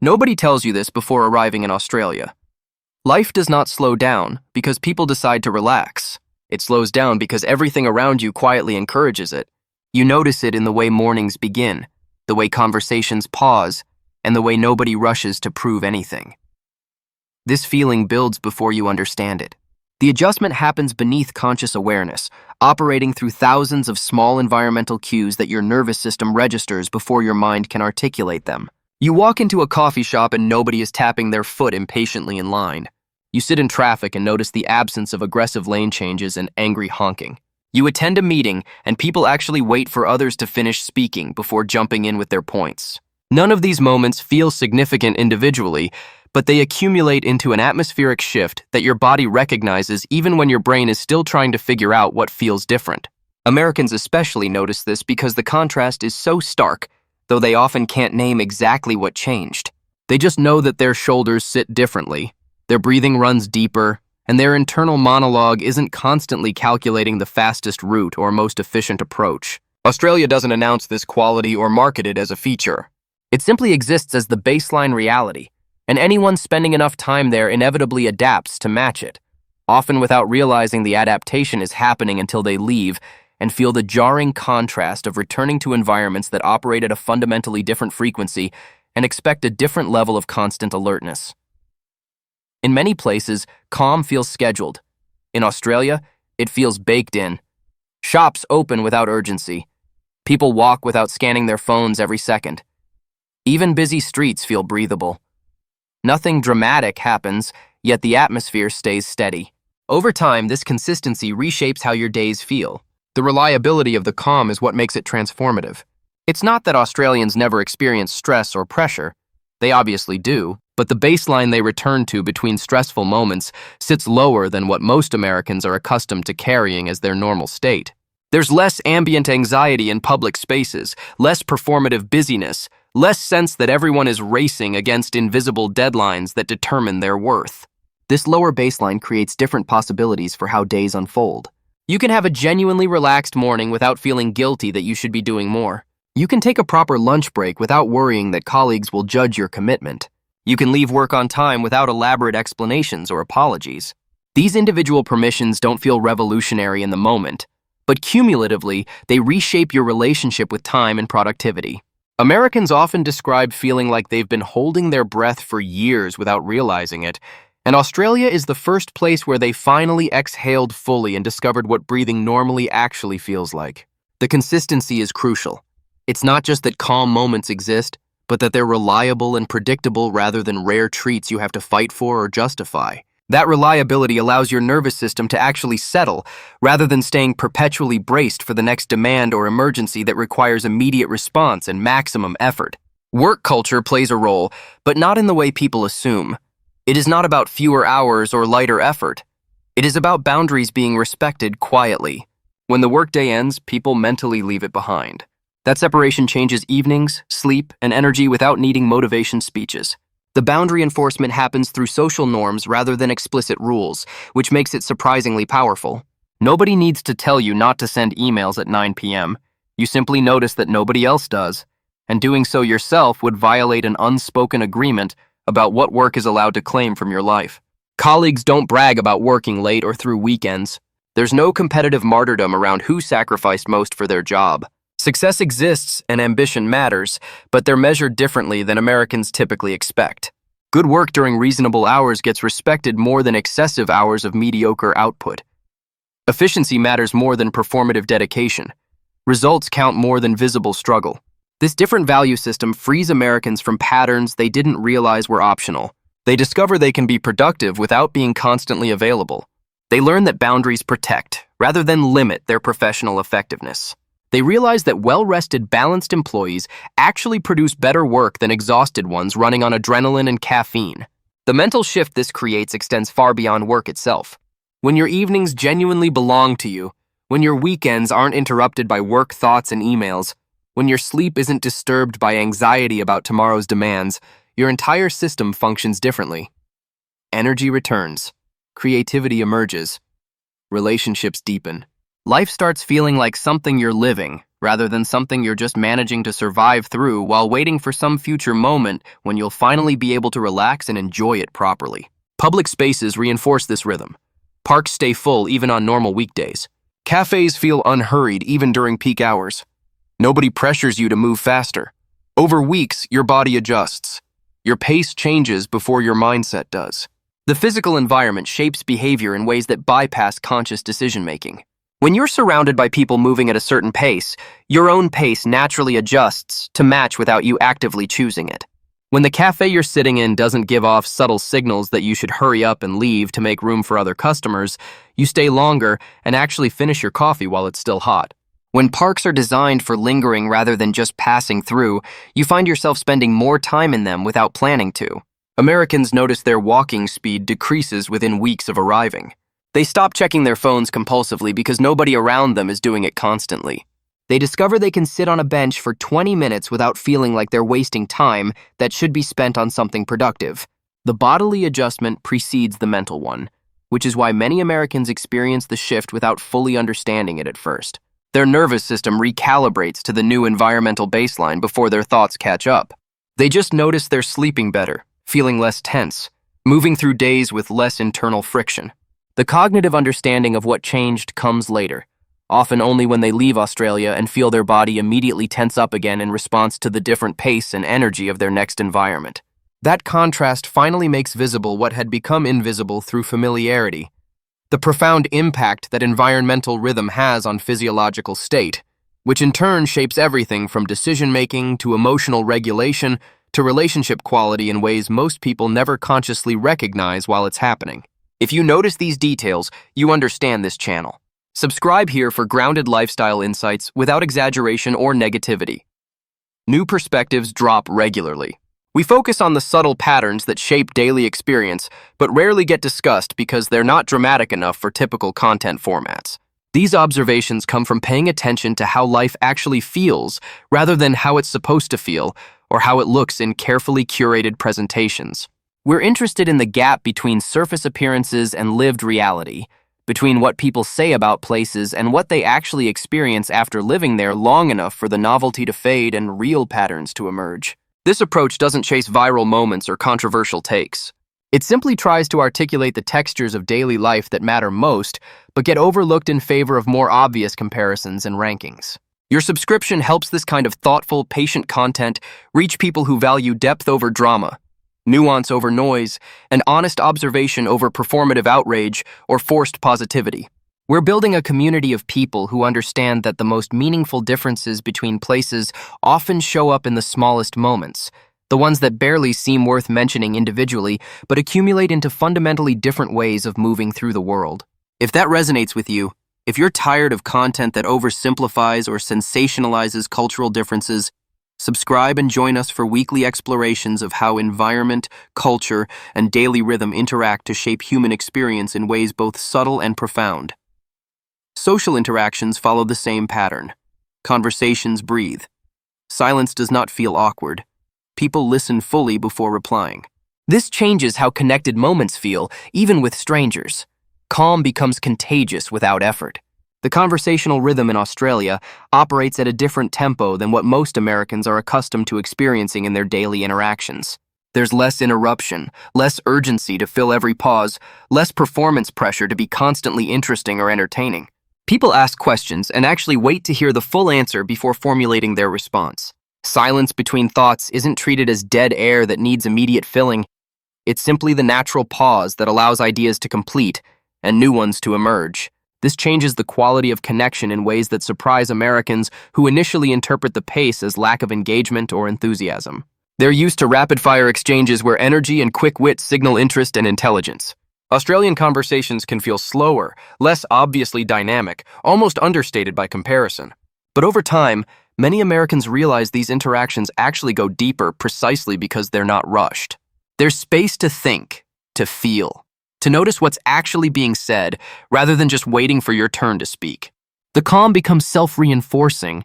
Nobody tells you this before arriving in Australia. Life does not slow down because people decide to relax. It slows down because everything around you quietly encourages it. You notice it in the way mornings begin, the way conversations pause, and the way nobody rushes to prove anything. This feeling builds before you understand it. The adjustment happens beneath conscious awareness, operating through thousands of small environmental cues that your nervous system registers before your mind can articulate them. You walk into a coffee shop and nobody is tapping their foot impatiently in line. You sit in traffic and notice the absence of aggressive lane changes and angry honking. You attend a meeting and people actually wait for others to finish speaking before jumping in with their points. None of these moments feel significant individually, but they accumulate into an atmospheric shift that your body recognizes even when your brain is still trying to figure out what feels different. Americans especially notice this because the contrast is so stark, though they often can't name exactly what changed. They just know that their shoulders sit differently, their breathing runs deeper, and their internal monologue isn't constantly calculating the fastest route or most efficient approach. Australia doesn't announce this quality or market it as a feature. It simply exists as the baseline reality, and anyone spending enough time there inevitably adapts to match it, often without realizing the adaptation is happening until they leave and feel the jarring contrast of returning to environments that operate at a fundamentally different frequency and expect a different level of constant alertness. In many places, calm feels scheduled. In Australia, it feels baked in. Shops open without urgency. People walk without scanning their phones every second. Even busy streets feel breathable. Nothing dramatic happens, yet the atmosphere stays steady. Over time, this consistency reshapes how your days feel. The reliability of the calm is what makes it transformative. It's not that Australians never experience stress or pressure. They obviously do, but the baseline they return to between stressful moments sits lower than what most Americans are accustomed to carrying as their normal state. There's less ambient anxiety in public spaces, less performative busyness, less sense that everyone is racing against invisible deadlines that determine their worth. This lower baseline creates different possibilities for how days unfold. You can have a genuinely relaxed morning without feeling guilty that you should be doing more. You can take a proper lunch break without worrying that colleagues will judge your commitment. You can leave work on time without elaborate explanations or apologies. These individual permissions don't feel revolutionary in the moment, but cumulatively, they reshape your relationship with time and productivity. Americans often describe feeling like they've been holding their breath for years without realizing it, and Australia is the first place where they finally exhaled fully and discovered what breathing normally actually feels like. The consistency is crucial. It's not just that calm moments exist, but that they're reliable and predictable rather than rare treats you have to fight for or justify. That reliability allows your nervous system to actually settle, rather than staying perpetually braced for the next demand or emergency that requires immediate response and maximum effort. Work culture plays a role, but not in the way people assume. It is not about fewer hours or lighter effort. It is about boundaries being respected quietly. When the workday ends, people mentally leave it behind. That separation changes evenings, sleep, and energy without needing motivation speeches. The boundary enforcement happens through social norms rather than explicit rules, which makes it surprisingly powerful. Nobody needs to tell you not to send emails at 9 p.m. You simply notice that nobody else does, and doing so yourself would violate an unspoken agreement about what work is allowed to claim from your life. Colleagues don't brag about working late or through weekends. There's no competitive martyrdom around who sacrificed most for their job. Success exists and ambition matters, but they're measured differently than Americans typically expect. Good work during reasonable hours gets respected more than excessive hours of mediocre output. Efficiency matters more than performative dedication. Results count more than visible struggle. This different value system frees Americans from patterns they didn't realize were optional. They discover they can be productive without being constantly available. They learn that boundaries protect, rather than limit, their professional effectiveness. They realize that well-rested, balanced employees actually produce better work than exhausted ones running on adrenaline and caffeine. The mental shift this creates extends far beyond work itself. When your evenings genuinely belong to you, when your weekends aren't interrupted by work thoughts and emails, when your sleep isn't disturbed by anxiety about tomorrow's demands, your entire system functions differently. Energy returns. Creativity emerges. Relationships deepen. Life starts feeling like something you're living, rather than something you're just managing to survive through while waiting for some future moment when you'll finally be able to relax and enjoy it properly. Public spaces reinforce this rhythm. Parks stay full even on normal weekdays. Cafes feel unhurried even during peak hours. Nobody pressures you to move faster. Over weeks, your body adjusts. Your pace changes before your mindset does. The physical environment shapes behavior in ways that bypass conscious decision-making. When you're surrounded by people moving at a certain pace, your own pace naturally adjusts to match without you actively choosing it. When the cafe you're sitting in doesn't give off subtle signals that you should hurry up and leave to make room for other customers, you stay longer and actually finish your coffee while it's still hot. When parks are designed for lingering rather than just passing through, you find yourself spending more time in them without planning to. Americans notice their walking speed decreases within weeks of arriving. They stop checking their phones compulsively because nobody around them is doing it constantly. They discover they can sit on a bench for 20 minutes without feeling like they're wasting time that should be spent on something productive. The bodily adjustment precedes the mental one, which is why many Americans experience the shift without fully understanding it at first. Their nervous system recalibrates to the new environmental baseline before their thoughts catch up. They just notice they're sleeping better, feeling less tense, moving through days with less internal friction. The cognitive understanding of what changed comes later, often only when they leave Australia and feel their body immediately tense up again in response to the different pace and energy of their next environment. That contrast finally makes visible what had become invisible through familiarity: the profound impact that environmental rhythm has on physiological state, which in turn shapes everything from decision-making to emotional regulation to relationship quality in ways most people never consciously recognize while it's happening. If you notice these details, you understand this channel. Subscribe here for grounded lifestyle insights without exaggeration or negativity. New perspectives drop regularly. We focus on the subtle patterns that shape daily experience, but rarely get discussed because they're not dramatic enough for typical content formats. These observations come from paying attention to how life actually feels rather than how it's supposed to feel or how it looks in carefully curated presentations. We're interested in the gap between surface appearances and lived reality, between what people say about places and what they actually experience after living there long enough for the novelty to fade and real patterns to emerge. This approach doesn't chase viral moments or controversial takes. It simply tries to articulate the textures of daily life that matter most, but get overlooked in favor of more obvious comparisons and rankings. Your subscription helps this kind of thoughtful, patient content reach people who value depth over drama, nuance over noise, and honest observation over performative outrage or forced positivity. We're building a community of people who understand that the most meaningful differences between places often show up in the smallest moments, the ones that barely seem worth mentioning individually, but accumulate into fundamentally different ways of moving through the world. If that resonates with you, if you're tired of content that oversimplifies or sensationalizes cultural differences, subscribe and join us for weekly explorations of how environment, culture, and daily rhythm interact to shape human experience in ways both subtle and profound. Social interactions follow the same pattern. Conversations breathe. Silence does not feel awkward. People listen fully before replying. This changes how connected moments feel, even with strangers. Calm becomes contagious without effort. The conversational rhythm in Australia operates at a different tempo than what most Americans are accustomed to experiencing in their daily interactions. There's less interruption, less urgency to fill every pause, less performance pressure to be constantly interesting or entertaining. People ask questions and actually wait to hear the full answer before formulating their response. Silence between thoughts isn't treated as dead air that needs immediate filling. It's simply the natural pause that allows ideas to complete and new ones to emerge. This changes the quality of connection in ways that surprise Americans who initially interpret the pace as lack of engagement or enthusiasm. They're used to rapid-fire exchanges where energy and quick wit signal interest and intelligence. Australian conversations can feel slower, less obviously dynamic, almost understated by comparison. But over time, many Americans realize these interactions actually go deeper precisely because they're not rushed. There's space to think, to feel, to notice what's actually being said rather than just waiting for your turn to speak. The calm becomes self-reinforcing.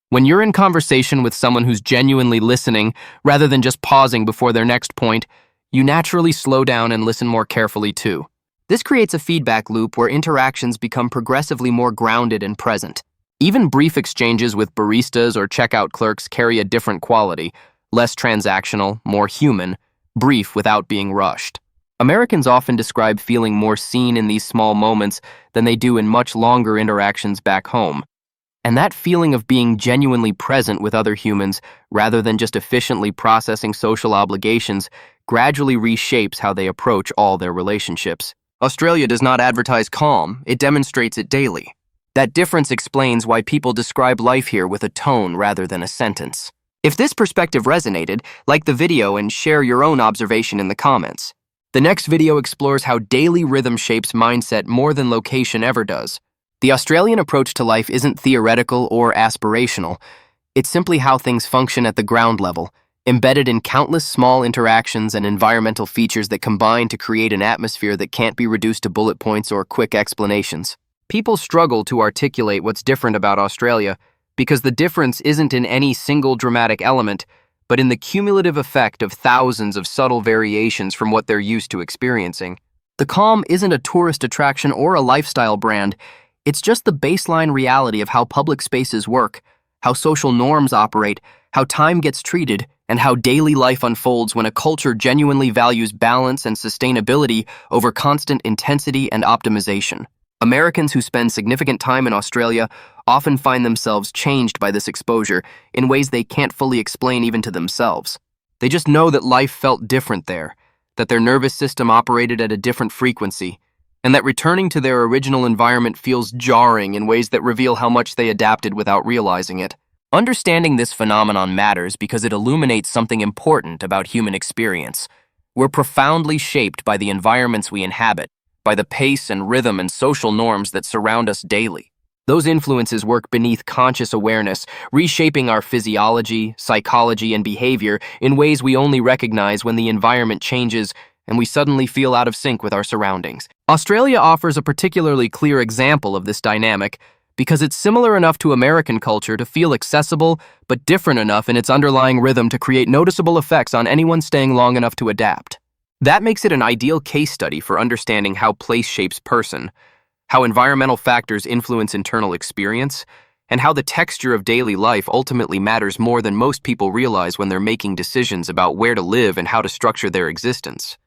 When you're in conversation with someone who's genuinely listening rather than just pausing before their next point, you naturally slow down and listen more carefully too. This creates a feedback loop where interactions become progressively more grounded and present. Even brief exchanges with baristas or checkout clerks carry a different quality, less transactional, more human, brief without being rushed. Americans often describe feeling more seen in these small moments than they do in much longer interactions back home. And that feeling of being genuinely present with other humans, rather than just efficiently processing social obligations, gradually reshapes how they approach all their relationships. Australia does not advertise calm, it demonstrates it daily. That difference explains why people describe life here with a tone rather than a sentence. If this perspective resonated, like the video and share your own observation in the comments. The next video explores how daily rhythm shapes mindset more than location ever does. The Australian approach to life isn't theoretical or aspirational. It's simply how things function at the ground level, embedded in countless small interactions and environmental features that combine to create an atmosphere that can't be reduced to bullet points or quick explanations. People struggle to articulate what's different about Australia because the difference isn't in any single dramatic element, but in the cumulative effect of thousands of subtle variations from what they're used to experiencing. The calm isn't a tourist attraction or a lifestyle brand. It's just the baseline reality of how public spaces work, how social norms operate, how time gets treated, and how daily life unfolds when a culture genuinely values balance and sustainability over constant intensity and optimization. Americans who spend significant time in Australia often find themselves changed by this exposure in ways they can't fully explain even to themselves. They just know that life felt different there, that their nervous system operated at a different frequency, and that returning to their original environment feels jarring in ways that reveal how much they adapted without realizing it. Understanding this phenomenon matters because it illuminates something important about human experience. We're profoundly shaped by the environments we inhabit, by the pace and rhythm and social norms that surround us daily. Those influences work beneath conscious awareness, reshaping our physiology, psychology, and behavior in ways we only recognize when the environment changes and we suddenly feel out of sync with our surroundings. Australia offers a particularly clear example of this dynamic because it's similar enough to American culture to feel accessible, but different enough in its underlying rhythm to create noticeable effects on anyone staying long enough to adapt. That makes it an ideal case study for understanding how place shapes person, how environmental factors influence internal experience, and how the texture of daily life ultimately matters more than most people realize when they're making decisions about where to live and how to structure their existence.